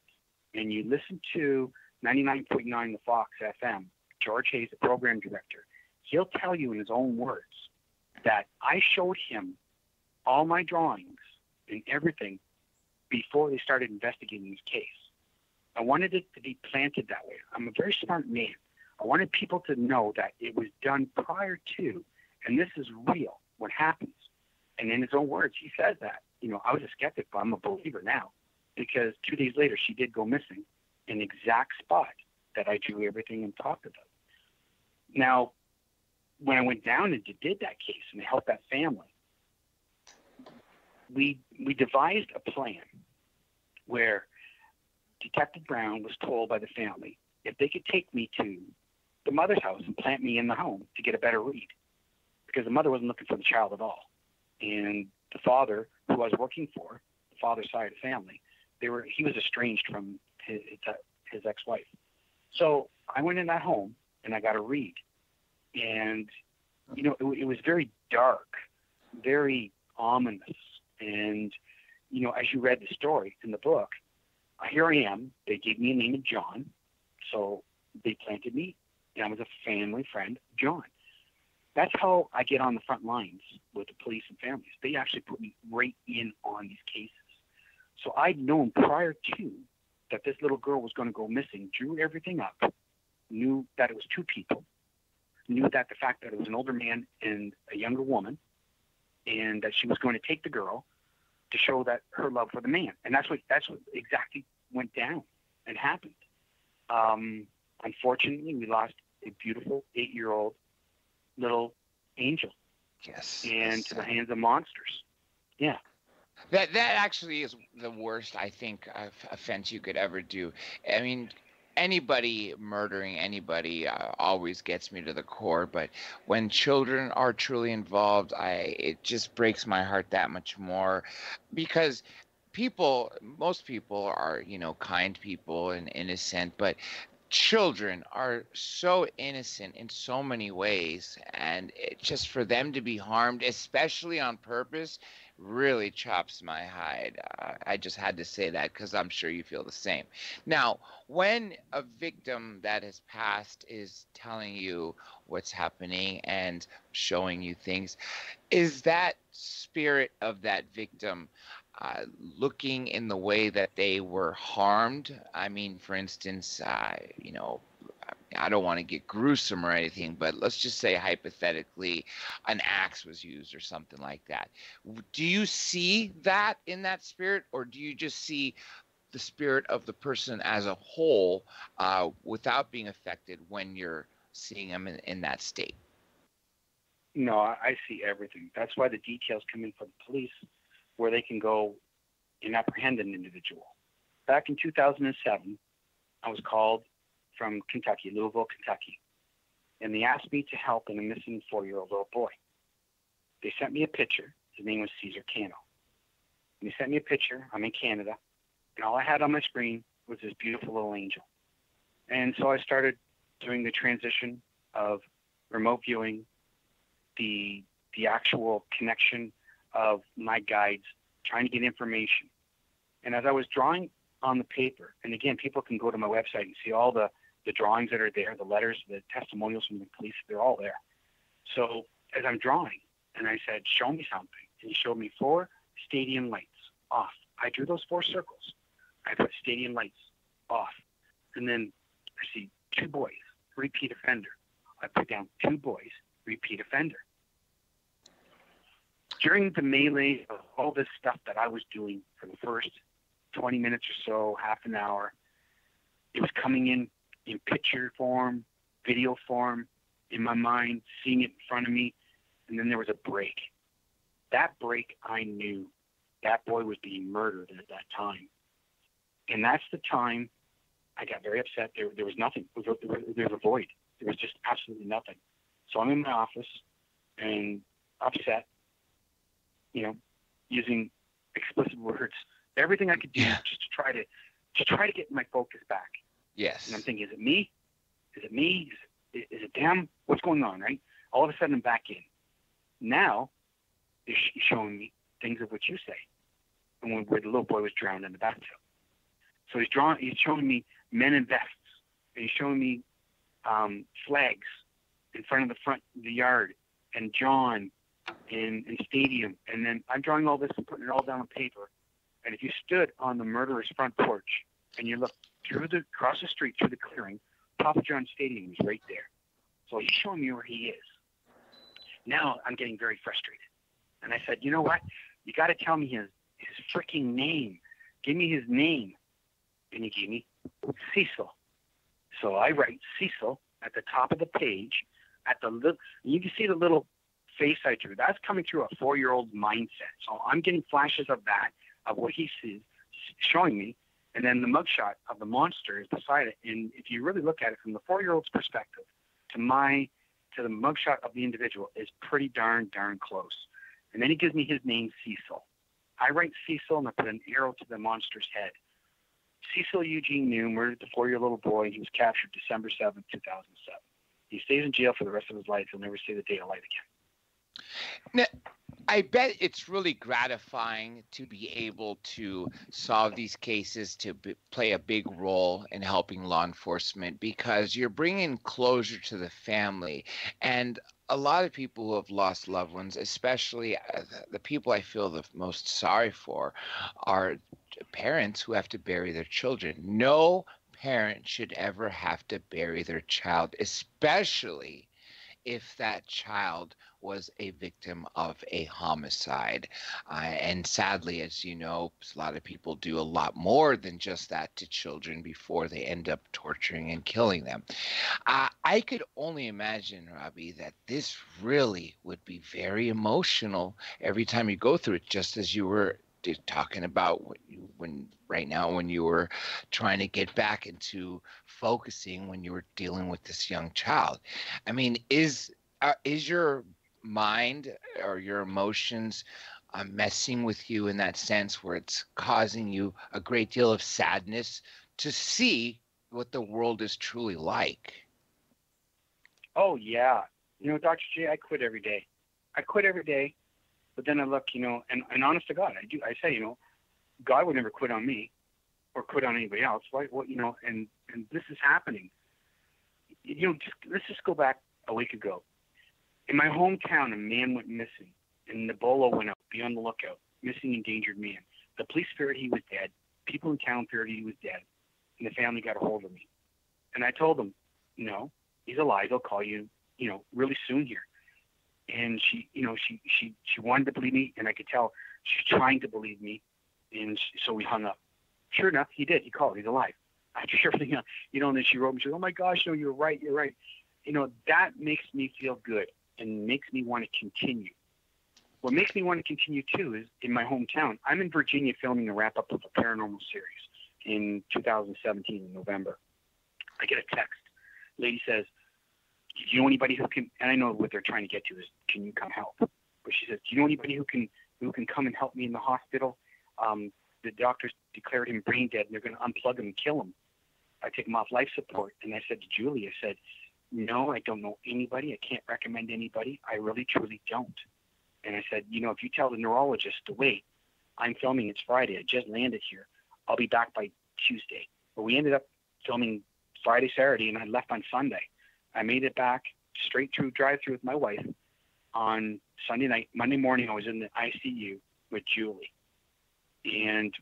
and you listen to 99.9 the Fox FM, George Hayes, the program director, he'll tell you in his own words that I showed him all my drawings and everything before they started investigating this case. I wanted it to be planted that way. I'm a very smart man. I wanted people to know that it was done prior to, and this is real, what happens. And in his own words, he says that. I was a skeptic, but I'm a believer now, because 2 days later, she did go missing in the exact spot that I drew everything and talked about. Now, when I went down and did that case and helped that family, we devised a plan where Detective Brown was told by the family if they could take me to the mother's house and plant me in the home to get a better read, because the mother wasn't looking for the child at all. And the father, who I was working for, the father's side of the family, he was estranged from his ex-wife. So I went in that home and I got a read. And, it was very dark, very ominous. And, as you read the story in the book, here I am. They gave me a name of John. So they planted me, and I was a family friend, John. That's how I get on the front lines with the police and families. They actually put me right in on these cases. So I'd known prior to that this little girl was going to go missing, drew everything up, knew that it was two people, knew that the fact that it was an older man and a younger woman, and that she was going to take the girl to show that her love for the man. And that's what exactly went down and happened. Unfortunately, we lost a beautiful 8-year-old little angel. Yes. And to the hands of monsters. Yeah. That actually is the worst, I think, offense you could ever do. I mean, anybody murdering anybody always gets me to the core, but when children are truly involved, it just breaks my heart that much more, because most people are, kind people and innocent, but children are so innocent in so many ways, and just for them to be harmed, especially on purpose, really chops my hide. I just had to say that because I'm sure you feel the same. Now, when a victim that has passed is telling you what's happening and showing you things, is that spirit of that victim looking in the way that they were harmed? I mean, for instance, I don't want to get gruesome or anything, but let's just say hypothetically an axe was used or something like that. Do you see that in that spirit, or do you just see the spirit of the person as a whole without being affected when you're seeing them in that state? No, I see everything. That's why the details come in for the police, where they can go and apprehend an individual. Back in 2007, I was called from Kentucky, Louisville, Kentucky, and they asked me to help in a missing 4-year-old little boy. They sent me a picture. His name was Caesar Cano. And they sent me a picture. I'm in Canada, and all I had on my screen was this beautiful little angel. And so I started doing the transition of remote viewing, the actual connection of my guides, trying to get information. And as I was drawing on the paper, and again, people can go to my website and see all the drawings that are there, the letters, the testimonials from the police, they're all there. So as I'm drawing, and I said, show me something. And he showed me 4 stadium lights off. I drew those 4 circles. I put stadium lights off. And then I see 2 boys, repeat offender. I put down 2 boys, repeat offender. During the melee of all this stuff that I was doing for the first 20 minutes or so, half an hour, it was coming in picture form, video form, in my mind, seeing it in front of me, and then there was a break. That break, I knew that boy was being murdered at that time. And that's the time I got very upset. There was nothing. There was a void. There was just absolutely nothing. So I'm in my office and upset, using explicit words, everything I could do just to try to get my focus back. Yes. And I'm thinking, is it me? Is it me? Is it them? What's going on, right? All of a sudden, I'm back in. Now, he's showing me things of which you say, and where the little boy was drowned in the bathtub. So he's showing me men in vests, and he's showing me flags in front of the yard, and John in stadium, and then I'm drawing all this and putting it all down on paper. And if you stood on the murderer's front porch and you looked across the street through the clearing, Papa John Stadium was right there. So he's showing me where he is. Now I'm getting very frustrated. And I said, you know what? You got to tell me his freaking name. Give me his name. And he gave me Cecil. So I write Cecil at the top of the page. You can see the little face I drew. That's coming through a 4-year-old mindset. So I'm getting flashes of that, of what he sees, showing me. And then the mugshot of the monster is beside it. And if you really look at it from the 4-year-old's perspective to the mugshot of the individual is pretty darn close. And then he gives me his name, Cecil. I write Cecil and I put an arrow to the monster's head. Cecil Eugene New murdered the 4-year-old little boy. He was captured December 7th, 2007. He stays in jail for the rest of his life. He'll never see the day of light again. Now, I bet it's really gratifying to be able to solve these cases, to play a big role in helping law enforcement, because you're bringing closure to the family. And a lot of people who have lost loved ones, especially the people I feel the most sorry for, are parents who have to bury their children. No parent should ever have to bury their child, especially if that child was a victim of a homicide. And sadly, as you know, a lot of people do a lot more than just that to children before they end up torturing and killing them. I could only imagine, Robbie, that this really would be very emotional every time you go through it, just as you were talking about when you were trying to get back into focusing when you were dealing with this young child. I mean, is your mind or your emotions messing with you in that sense, where it's causing you a great deal of sadness to see what the world is truly like? Oh yeah, Dr. J, I quit every day. But then I look, and honest to God, I say, God would never quit on me or quit on anybody else. Why, and this is happening. Let's just go back a week ago. In my hometown, a man went missing, and Ebola went out. Be on the lookout. Missing, endangered man. The police feared he was dead. People in town feared he was dead, and the family got a hold of me. And I told them, no, he's alive. They'll call you, really soon here. And she wanted to believe me, and I could tell she's trying to believe me. And so we hung up. Sure enough, he did. He called. He's alive. After everything else, and then she wrote me. She goes, "Oh my gosh, no, you're right. You're right." That makes me feel good and makes me want to continue. What makes me want to continue too is in my hometown. I'm in Virginia filming a wrap-up of a paranormal series in 2017 in November. I get a text. Lady says, "Do you know anybody who can?" And I know what they're trying to get to is, "Can you come help?" But she says, "Do you know anybody who can come and help me in the hospital? The doctors declared him brain dead, and they're going to unplug him and kill him. I take him off life support." And I said to Julie, I said, "No, I don't know anybody. I can't recommend anybody. I really, truly don't." And I said, "If you tell the neurologist to wait, I'm filming. It's Friday. I just landed here. I'll be back by Tuesday. But we ended up filming Friday, Saturday, and I left on Sunday. I made it back straight through drive-through with my wife on Sunday night. Monday morning, I was in the ICU with Julie. And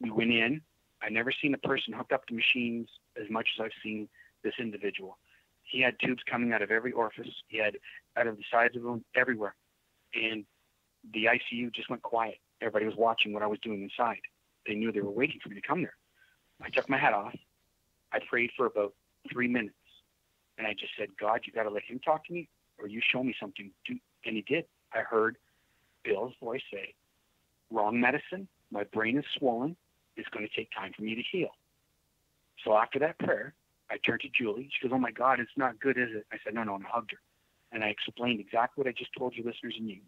we went in. I'd never seen a person hooked up to machines as much as I've seen this individual. He had tubes coming out of every orifice. He had out of the sides of them, everywhere. And the ICU just went quiet. Everybody was watching what I was doing inside. They knew they were waiting for me to come there. I took my hat off. I prayed for about 3 minutes. And I just said, God, you got to let him talk to me, or you show me something. And he did. I heard Bill's voice say, wrong medicine. My brain is swollen. It's going to take time for me to heal. So after that prayer, I turned to Julie. She goes, oh, my God, it's not good, is it? I said, no, and I hugged her. And I explained exactly what I just told you listeners and you.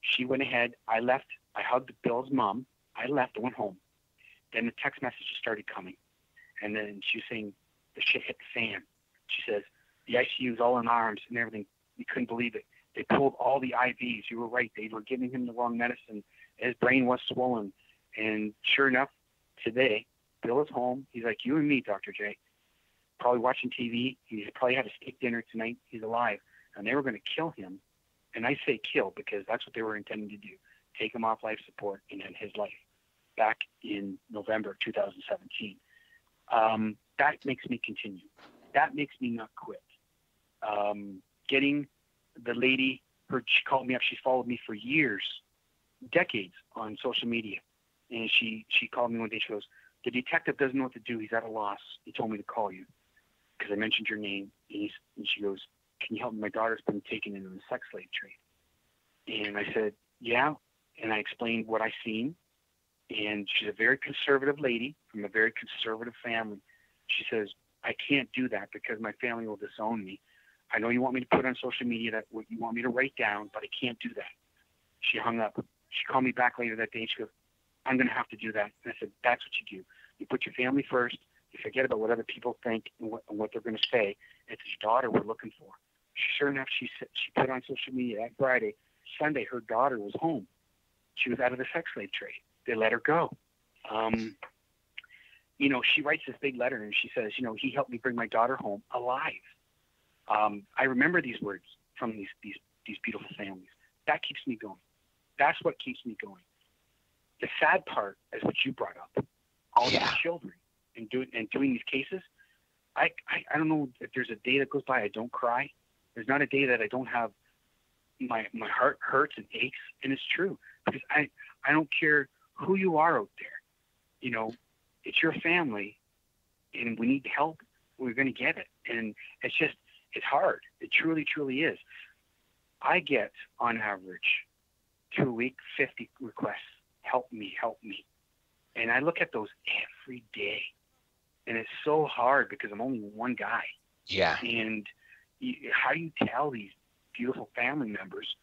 She went ahead. I left. I hugged Bill's mom. I left. I went home. Then the text messages started coming. And then she was saying, the shit hit the fan. She says, the ICU's all in arms and everything. You couldn't believe it. They pulled all the IVs. You were right. They were giving him the wrong medicine. His brain was swollen. And sure enough, today, Bill is home. He's like you and me, Dr. J. Probably watching TV. He's probably had a steak dinner tonight. He's alive. And they were going to kill him. And I say kill because that's what they were intending to do. Take him off life support and end his life back in November 2017. That makes me continue. That makes me not quit. Getting the lady, she called me up. She's followed me for years, decades on social media. And she called me one day. She goes, the detective doesn't know what to do. He's at a loss. He told me to call you because I mentioned your name. And she goes, can you help me? My daughter's been taken into the sex slave trade. And I said, yeah. And I explained what I seen. And she's a very conservative lady from a very conservative family. She says, I can't do that because my family will disown me. I know you want me to put on social media that what you want me to write down, but I can't do that. She hung up. She called me back later that day. She goes, I'm going to have to do that. And I said, that's what you do. You put your family first. You forget about what other people think and what they're going to say. It's your daughter we're looking for. Sure enough, she put on social media that Friday. Sunday, her daughter was home. She was out of the sex slave trade. They let her go. She writes this big letter and she says, he helped me bring my daughter home alive. I remember these words from these beautiful families. That keeps me going. That's what keeps me going. The sad part is what you brought up. All these children and doing these cases. I don't know if there's a day that goes by I don't cry. There's not a day that I don't have my heart hurts and aches, and it's true because I don't care who you are out there. It's your family, and we need help. We're going to get it, and it's hard. It truly, truly is. I get on average 2 a week 50 requests. Help me, and I look at those every day, and it's so hard because I'm only one guy. Yeah. And how do you tell these beautiful family members,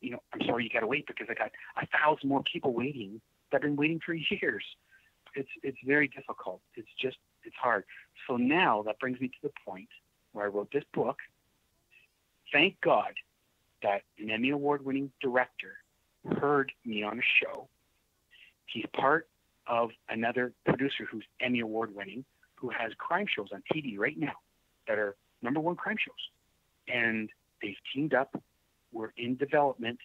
I'm sorry you got to wait because I got 1,000 more people waiting that have been waiting for years. It's very difficult. It's hard. So now that brings me to the point where I wrote this book. Thank God that an Emmy Award-winning director heard me on a show. He's part of another producer who's Emmy Award-winning, who has crime shows on TV right now that are #1 crime shows. And they've teamed up. We're in development.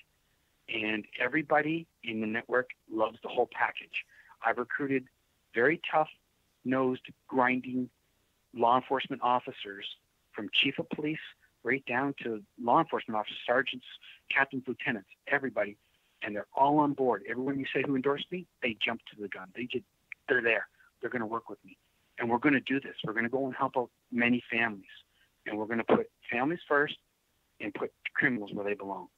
And everybody in the network loves the whole package. I've recruited very tough-nosed, grinding law enforcement officers from chief of police right down to law enforcement officers, sergeants, captains, lieutenants, everybody. And they're all on board. Everyone you say who endorsed me, they jump to the gun. They're there. They're going to work with me. And we're going to do this. We're going to go and help out many families. And we're going to put families first and put criminals where they belong.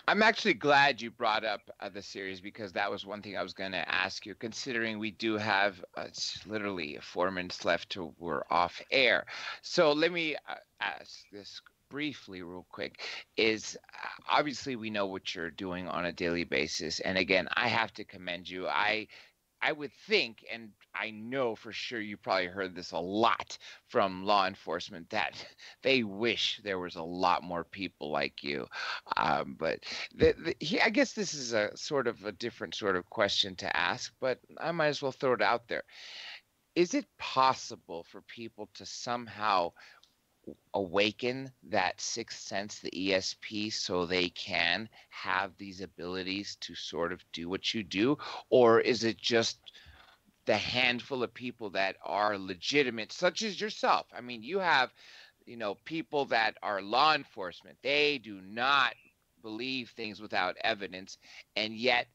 I'm actually glad you brought up the series because that was one thing I was going to ask you, considering we do have literally 4 minutes left till we're off air. So let me ask this briefly real quick is obviously we know what you're doing on a daily basis. And again, I have to commend you. I I would think, and I know for sure you probably heard this a lot from law enforcement, that they wish there was a lot more people like you. But I guess this is a sort of a different sort of question to ask, but I might as well throw it out there. Is it possible for people to somehow awaken that sixth sense, the ESP, so they can have these abilities to sort of do what you do? Or is it just the handful of people that are legitimate, such as yourself? I mean, you have, people that are law enforcement. They do not believe things without evidence, and yet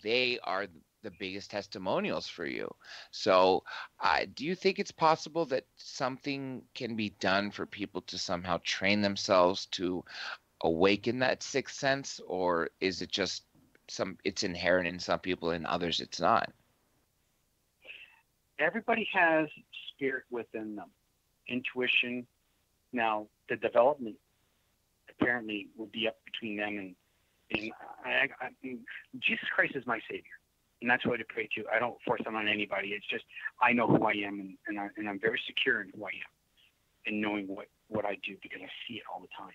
they are the biggest testimonials for you. So do you think it's possible that something can be done for people to somehow train themselves to awaken that sixth sense, or is it just it's inherent in some people and others it's not? Everybody has spirit within them, intuition. Now, the development apparently would be up between them and Jesus Christ is my Savior. And that's what I pray to. I don't force them on anybody. It's just I know who I am, and I'm very secure in who I am, and knowing what I do, because I see it all the time.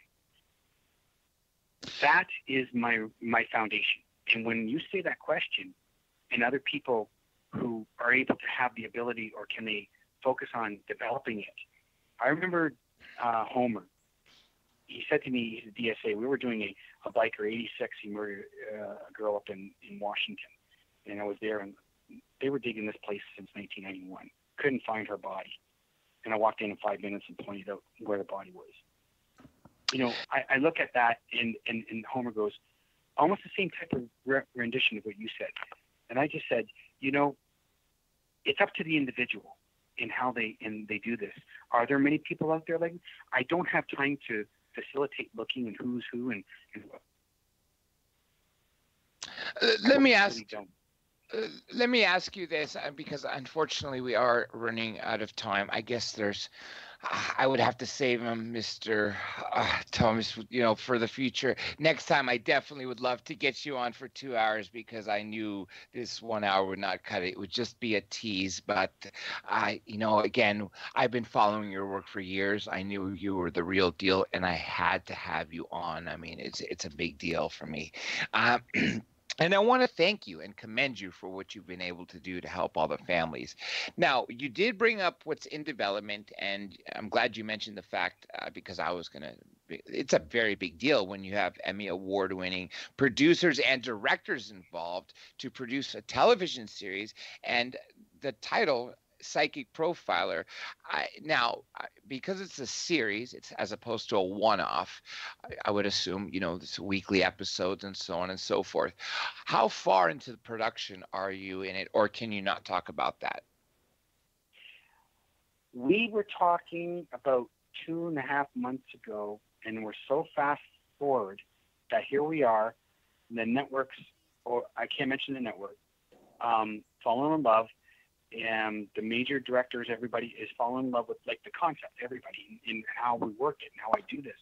That is my foundation. And when you say that question, and other people who are able to have the ability, or can they focus on developing it? I remember Homer. He said to me, he's a DSA. We were doing a biker, 86. He murdered a girl up in Washington. And I was there, and they were digging this place since 1991. Couldn't find her body. And I walked in 5 minutes and pointed out where the body was. I look at that, and Homer goes, almost the same type of rendition of what you said. And I just said, it's up to the individual in how they do this. Are there many people out there like me? I don't have time to facilitate looking and who's who and what. Let me ask you this, because unfortunately we are running out of time. I guess I would have to save him, Mr. Thomas, for the future. Next time, I definitely would love to get you on for 2 hours, because I knew this 1 hour would not cut it. It would just be a tease. But again, I've been following your work for years. I knew you were the real deal, and I had to have you on. I mean, it's a big deal for me. And I want to thank you and commend you for what you've been able to do to help all the families. Now, you did bring up what's in development, and I'm glad you mentioned the fact, because I was going to – it's a very big deal when you have Emmy Award-winning producers and directors involved to produce a television series, and the title – Psychic Profiler. Now, because it's a series, it's as opposed to a one-off, I would assume, this weekly episodes and so on and so forth. How far into the production are you in it, or can you not talk about that? We were talking about 2.5 months ago, and we're so fast forward that here we are. The networks, or I can't mention the network, falling in love. And the major directors, everybody is falling in love with the concept, everybody, in how we work it and how I do this.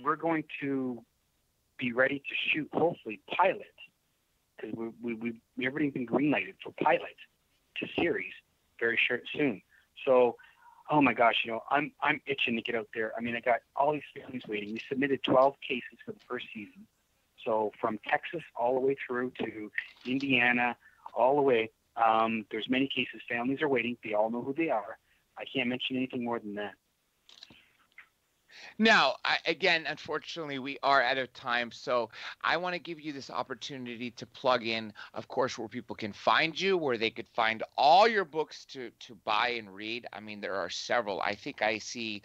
We're going to be ready to shoot, hopefully, pilot, because everything's been greenlighted for pilot to series very soon. So, oh my gosh, I'm itching to get out there. I mean, I got all these families waiting. We submitted 12 cases for the first season. So from Texas all the way through to Indiana, all the way. There's many cases. Families are waiting. They all know who they are. I can't mention anything more than that. Now, again, unfortunately, we are out of time. So I want to give you this opportunity to plug in, of course, where people can find you, where they could find all your books to buy and read. I mean, there are several. I think I see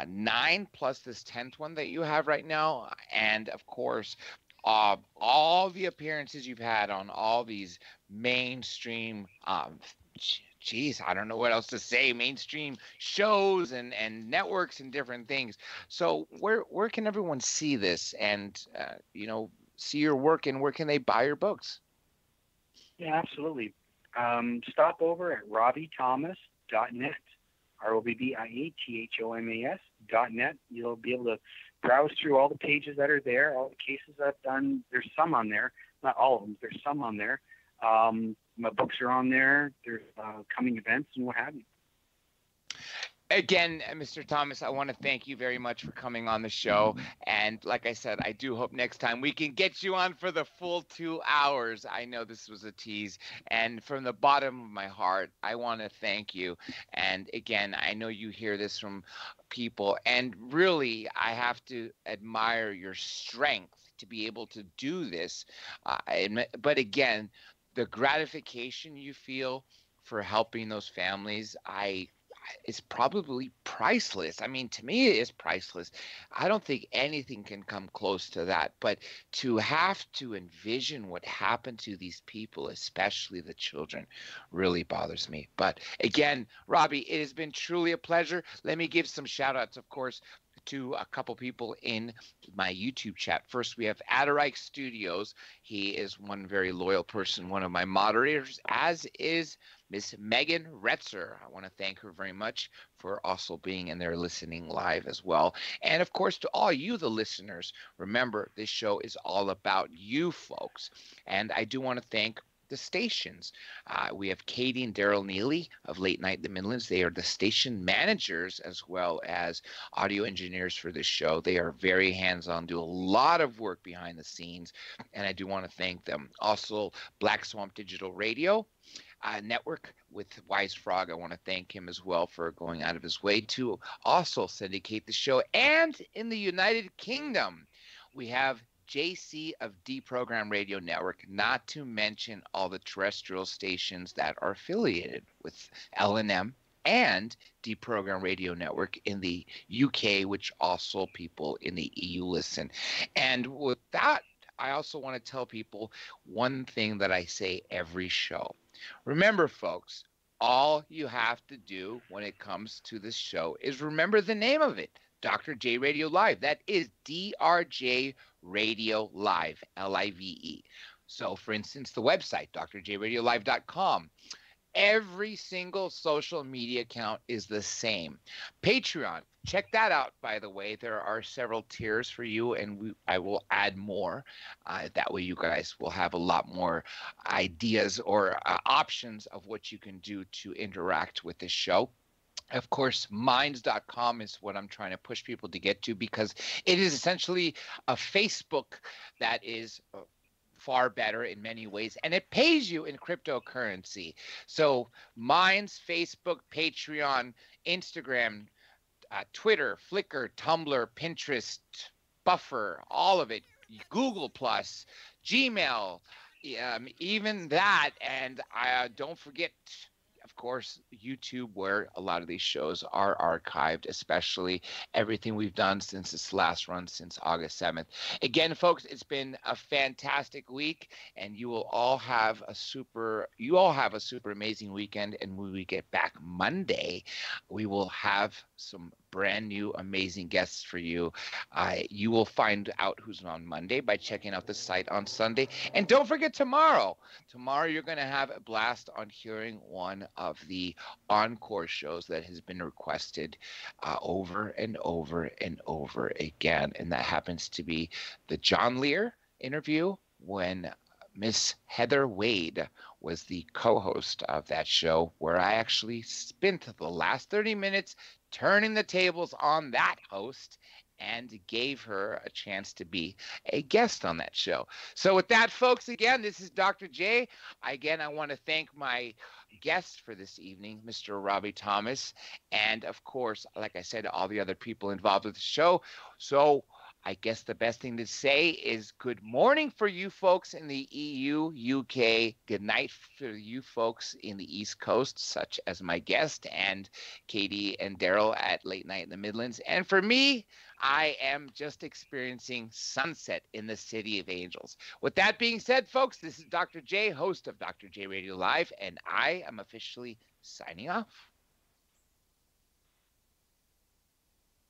9 plus this 10th one that you have right now. And, of course, all the appearances you've had on all these mainstream, I don't know what else to say, mainstream shows and networks and different things. So where can everyone see this and, see your work, and where can they buy your books? Yeah, absolutely. Stop over at robbiethomas.net, ROBBIETHOMAS.net. You'll be able to browse through all the pages that are there, all the cases I've done. There's some on there, not all of them. There's some on there. My books are on there. There's coming events and what have you. Again, Mr. Thomas, I want to thank you very much for coming on the show. And like I said, I do hope next time we can get you on for the full 2 hours. I know this was a tease. And from the bottom of my heart, I want to thank you. And again, I know you hear this from people. And really, I have to admire your strength to be able to do this. But again, the gratification you feel for helping those families, it's probably priceless. I mean, to me, it is priceless. I don't think anything can come close to that. But to have to envision what happened to these people, especially the children, really bothers me. But again, Robbie, it has been truly a pleasure. Let me give some shout outs, of course, to a couple people in my YouTube chat. First, we have Adarike Studios. He is one very loyal person, one of my moderators, as is Miss Megan Retzer. I want to thank her very much for also being in there listening live as well. And of course, to all you, the listeners, remember this show is all about you folks. And I do want to thank the stations. We have Katie and Daryl Neely of Late Night in the Midlands. They are the station managers as well as audio engineers for this show. They are very hands-on, do a lot of work behind the scenes, and I do want to thank them. Also, Black Swamp Digital Radio Network with Wise Frog. I want to thank him as well for going out of his way to also syndicate the show. And in the United Kingdom, we have JC of Deprogram Radio Network, not to mention all the terrestrial stations that are affiliated with L&M and Deprogram Radio Network in the UK, which also people in the EU listen. And with that, I also want to tell people one thing that I say every show. Remember, folks, all you have to do when it comes to this show is remember the name of it, Dr. J Radio Live. That is DRJ Radio Live, Live. So, for instance, the website, drjradiolive.com. Every single social media account is the same. Patreon, check that out, by the way. There are several tiers for you, and I will add more. That way you guys will have a lot more ideas or options of what you can do to interact with this show. Of course, minds.com is what I'm trying to push people to get to, because it is essentially a Facebook that is far better in many ways, and it pays you in cryptocurrency. So Minds, Facebook, Patreon, Instagram, Twitter, Flickr, Tumblr, Pinterest, Buffer, all of it, Google Plus, Gmail, even that, and don't forget, of course, YouTube, where a lot of these shows are archived, especially everything we've done since this last run, since August 7th. Again, folks, it's been a fantastic week, and you all have a super amazing weekend. And when we get back Monday, we will have some brand new amazing guests for you. You will find out who's on Monday by checking out the site on Sunday. And don't forget tomorrow. Tomorrow you're going to have a blast on hearing one of the encore shows that has been requested over and over and over again. And that happens to be the John Lear interview, when Miss Heather Wade was the co-host of that show, where I actually spent the last 30 minutes turning the tables on that host and gave her a chance to be a guest on that show. So with that, folks, again, this is Dr. J. Again, I want to thank my guest for this evening, Mr. Robbie Thomas, and of course, like I said, all the other people involved with the show. So I guess the best thing to say is good morning for you folks in the EU, UK. Good night for you folks in the East Coast, such as my guest and Katie and Daryl at Late Night in the Midlands. And for me, I am just experiencing sunset in the City of Angels. With that being said, folks, this is Dr. J, host of Dr. J Radio Live, and I am officially signing off.